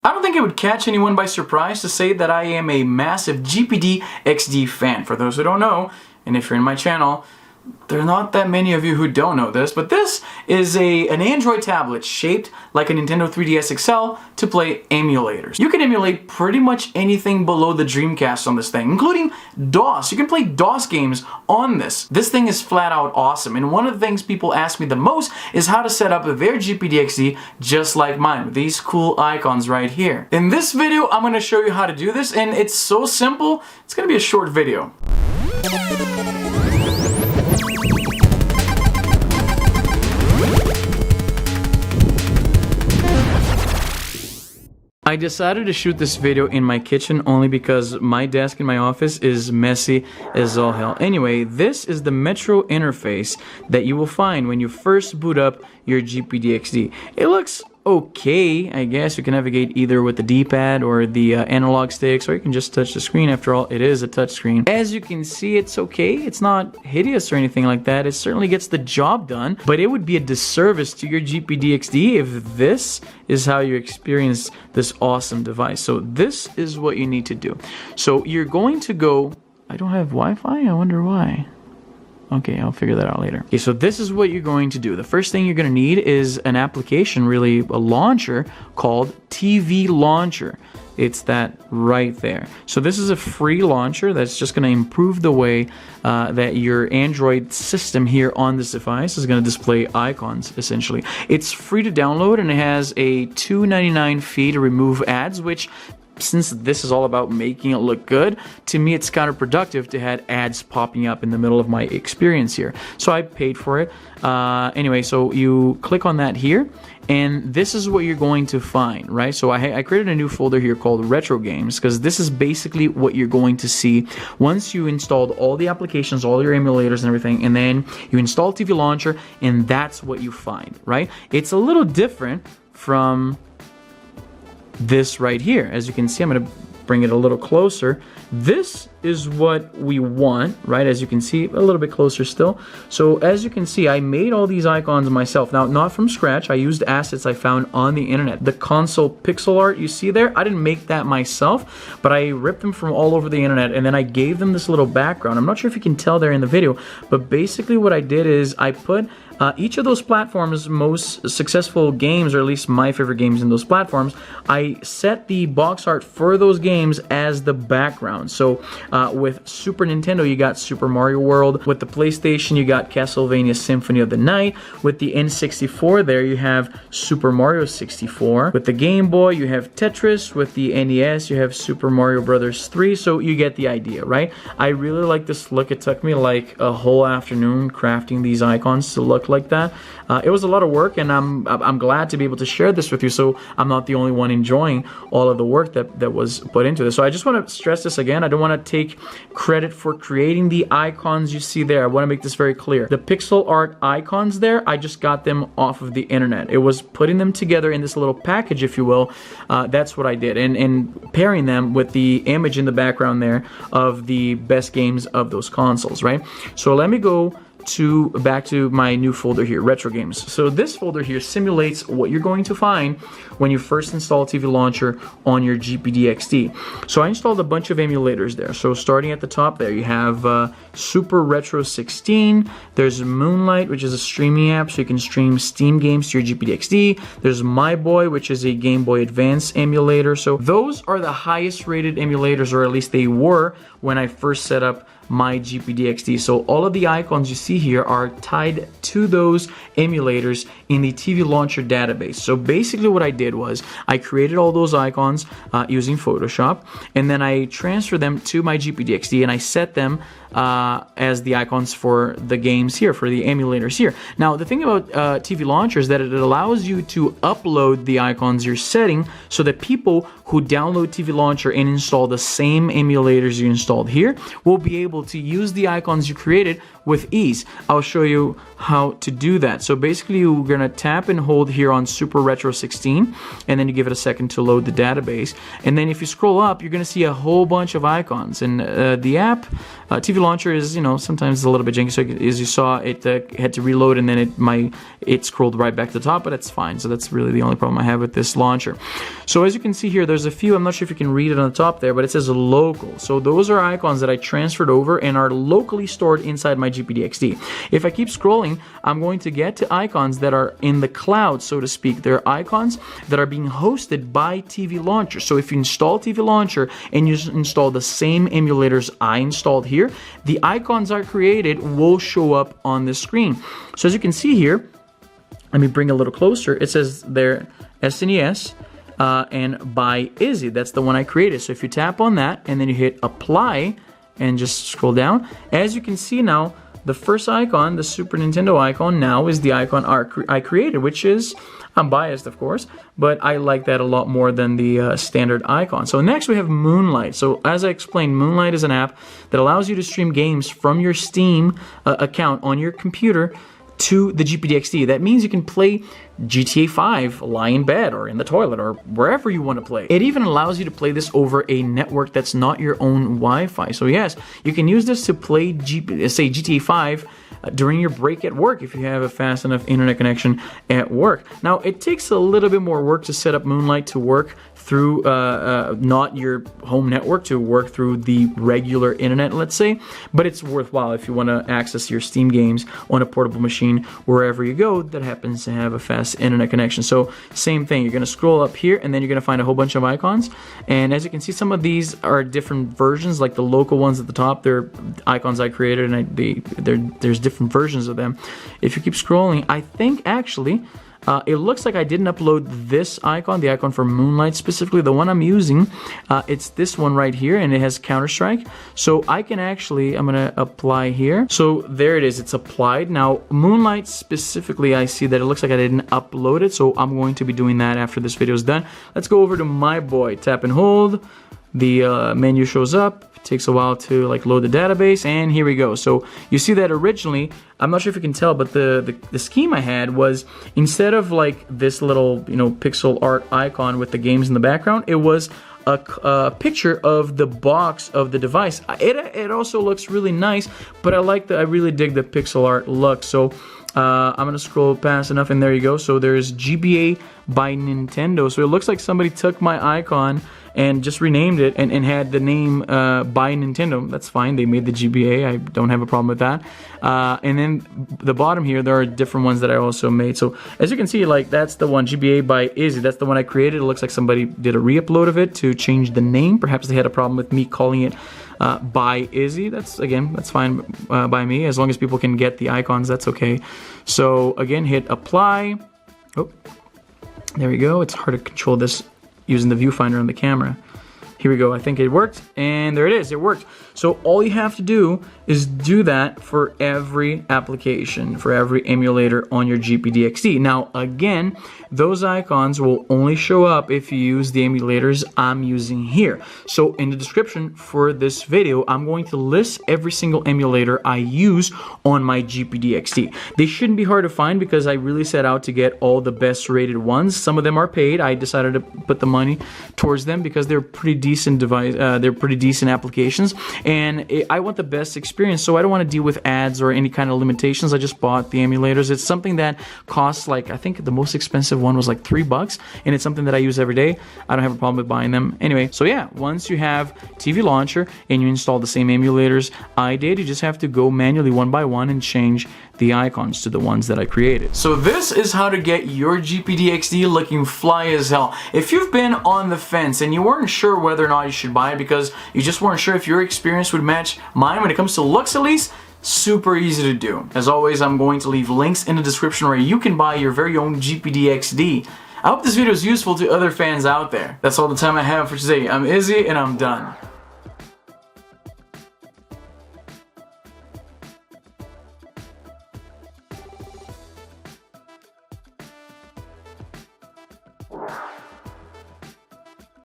I don't think it would catch anyone by surprise to say that I am a massive Gpd Xd fan. For those who don't know, and if you're in my channel, there are not that many of you who don't know this, but this is an Android tablet shaped like a Nintendo 3DS XL to play emulators. You can emulate pretty much anything below the Dreamcast on this thing, including DOS. You can play DOS games on this. This thing is flat out awesome, and one of the things people ask me the most is how to set up their Gpd Xd just like mine, with these cool icons right here. In this video, I'm going to show you how to do this, and it's so simple, it's going to be a short video. I decided to shoot this video in my kitchen only because my desk in my office is messy as all hell. Anyway, this is the Metro interface that you will find when you first boot up your Gpd Xd. It looks okay, I guess. You can navigate either with the D-pad or the analog sticks, or you can just touch the screen. After all, it is a touch screen. As you can see, it's okay. It's not hideous or anything like that. It certainly gets the job done, but it would be a disservice to your Gpd Xd if this is how you experience this awesome device. So this is what you need to do. So you're going to go... I don't have Wi-Fi? I wonder why. Okay, I'll figure that out later. Okay, so this is what you're going to do. The first thing you're going to need is an application, really a launcher, called TV Launcher. It's that right there. So this is a free launcher that's just going to improve the way that your Android system here on this device is going to display icons, essentially. It's free to download, and it has a $2.99 fee to remove ads, which, since this is all about making it look good, to me it's counterproductive to have ads popping up in the middle of my experience here. So I paid for it. Anyway, so you click on that here, and this is what you're going to find, right? So I created a new folder here called Retro Games, because this is basically what you're going to see once you installed all the applications, all your emulators and everything, and then you install TV Launcher, and that's what you find, right? It's a little different from this right here. As you can see, I'm going to bring it a little closer. This is what we want, right? As you can see, a little bit closer still. So as you can see, I made all these icons myself. Now, not from scratch. I used assets I found on the internet. The console pixel art you see there, I didn't make that myself, but I ripped them from all over the internet, and then I gave them this little background. I'm not sure if you can tell there in the video, but basically what I did is I put each of those platforms' most successful games, or at least my favorite games in those platforms, I set the box art for those games as the background. So with Super Nintendo, you got Super Mario World. With the PlayStation, you got Castlevania Symphony of the Night. With the N64 there, you have Super Mario 64. With the Game Boy, you have Tetris. With the NES, you have Super Mario Bros. 3. So you get the idea, right? I really like this look. It took me like a whole afternoon crafting these icons to look like that. It was a lot of work, and I'm glad to be able to share this with you, so I'm not the only one enjoying all of the work that was put into this. So I just want to stress this again. I don't want to take credit for creating the icons you see there. I want to make this very clear. The pixel art icons there, I just got them off of the internet. It was putting them together in this little package, if you will. That's what I did, and pairing them with the image in the background there of the best games of those consoles, right? So let me go back to my new folder here, Retro Games. So this folder here simulates what you're going to find when you first install TV Launcher on your Gpd Xd. So I installed a bunch of emulators there. So starting at the top there, you have Super Retro 16. There's Moonlight, which is a streaming app, so you can stream Steam games to your Gpd Xd. There's My Boy, which is a Game Boy Advance emulator. So those are the highest rated emulators, or at least they were when I first set up my Gpd Xd. So all of the icons you see here are tied to those emulators in the TV Launcher database. So basically what I did was I created all those icons using Photoshop, and then I transferred them to my Gpd Xd, and I set them as the icons for the games here, for the emulators here. Now the thing about TV Launcher is that it allows you to upload the icons you're setting, so that people who download TV Launcher and install the same emulators you installed here will be able able to use the icons you created with ease. I'll show you how to do that. So basically you're going to tap and hold here on Super Retro 16, and then you give it a second to load the database. And then if you scroll up, you're going to see a whole bunch of icons. And the app, TV Launcher is, you know, sometimes a little bit janky. So as you saw, it had to reload, and then it scrolled right back to the top, but it's fine. So that's really the only problem I have with this launcher. So as you can see here, there's a few, I'm not sure if you can read it on the top there, but it says local. So those are icons that I transferred over and are locally stored inside my Gpd Xd. If I keep scrolling, I'm going to get to icons that are in the cloud, so to speak. They're icons that are being hosted by TV Launcher. So if you install TV Launcher and you install the same emulators I installed here, the icons I created will show up on the screen. So as you can see here, let me bring a little closer. It says there SNES and by Izzy. That's the one I created. So if you tap on that and then you hit apply and just scroll down, as you can see now, the first icon, the Super Nintendo icon, now is the icon I created, which is, I'm biased of course, but I like that a lot more than the standard icon. So next we have Moonlight. So as I explained, Moonlight is an app that allows you to stream games from your Steam account on your computer to the Gpd Xd. That means you can play GTA 5 lie in bed or in the toilet or wherever you want to play. It even allows you to play this over a network that's not your own Wi-Fi. So yes, you can use this to play say GTA 5 during your break at work if you have a fast enough internet connection at work. Now it takes a little bit more work to set up Moonlight to work through not your home network, to work through the regular internet, let's say, but it's worthwhile if you want to access your Steam games on a portable machine wherever you go that happens to have a fast internet connection. So same thing, you're going to scroll up here and then you're going to find a whole bunch of icons, and as you can see, some of these are different versions. Like the local ones at the top, they're icons I created, and there's different versions of them. If you keep scrolling, I think actually it looks like I didn't upload this icon, the icon for Moonlight specifically, the one I'm using. It's this one right here, and it has Counter-Strike. So I can actually, I'm going to apply here. So there it is, it's applied. Now Moonlight specifically, I see that it looks like I didn't upload it, so I'm going to be doing that after this video is done. Let's go over to my boy, tap and hold. The menu shows up. It takes a while to like load the database, and here we go. So you see that originally, I'm not sure if you can tell, but the scheme I had was, instead of like this little, you know, pixel art icon with the games in the background, it was a picture of the box of the device. It also looks really nice, but I really dig the pixel art look. So I'm gonna scroll past enough, and there you go. So there's GBA by Nintendo. So it looks like somebody took my icon and just renamed it and had the name by Nintendo. That's fine, they made the GBA, I don't have a problem with that. And then the bottom here, there are different ones that I also made. So as you can see, like that's the one, GBA by Izzy, that's the one I created. It looks like somebody did a re-upload of it to change the name. Perhaps they had a problem with me calling it by Izzy. That's fine by me, as long as people can get the icons, that's okay. So again, hit apply. Oh, there we go. It's hard to control this using the viewfinder on the camera. Here we go, I think it worked, and there it is, it worked. So all you have to do is do that for every application, for every emulator on your Gpd Xd. Now again, those icons will only show up if you use the emulators I'm using here. So in the description for this video, I'm going to list every single emulator I use on my Gpd Xd. They shouldn't be hard to find because I really set out to get all the best rated ones. Some of them are paid. I decided to put the money towards them because they're pretty decent device. They're pretty decent applications, and I want the best experience, so I don't want to deal with ads or any kind of limitations. I just bought the emulators. It's something that costs, like, I think the most expensive one was like $3, and it's something that I use every day. I don't have a problem with buying them. Anyway, so yeah, once you have TV Launcher and you install the same emulators I did, you just have to go manually one by one and change the icons to the ones that I created. So this is how to get your Gpd Xd looking fly as hell. If you've been on the fence and you weren't sure whether or not you should buy it because you just weren't sure if your experience would match mine when it comes to looks at least, super easy to do. As always, I'm going to leave links in the description where you can buy your very own Gpd Xd. I hope this video is useful to other fans out there. That's all the time I have for today. I'm Izzy, and I'm done.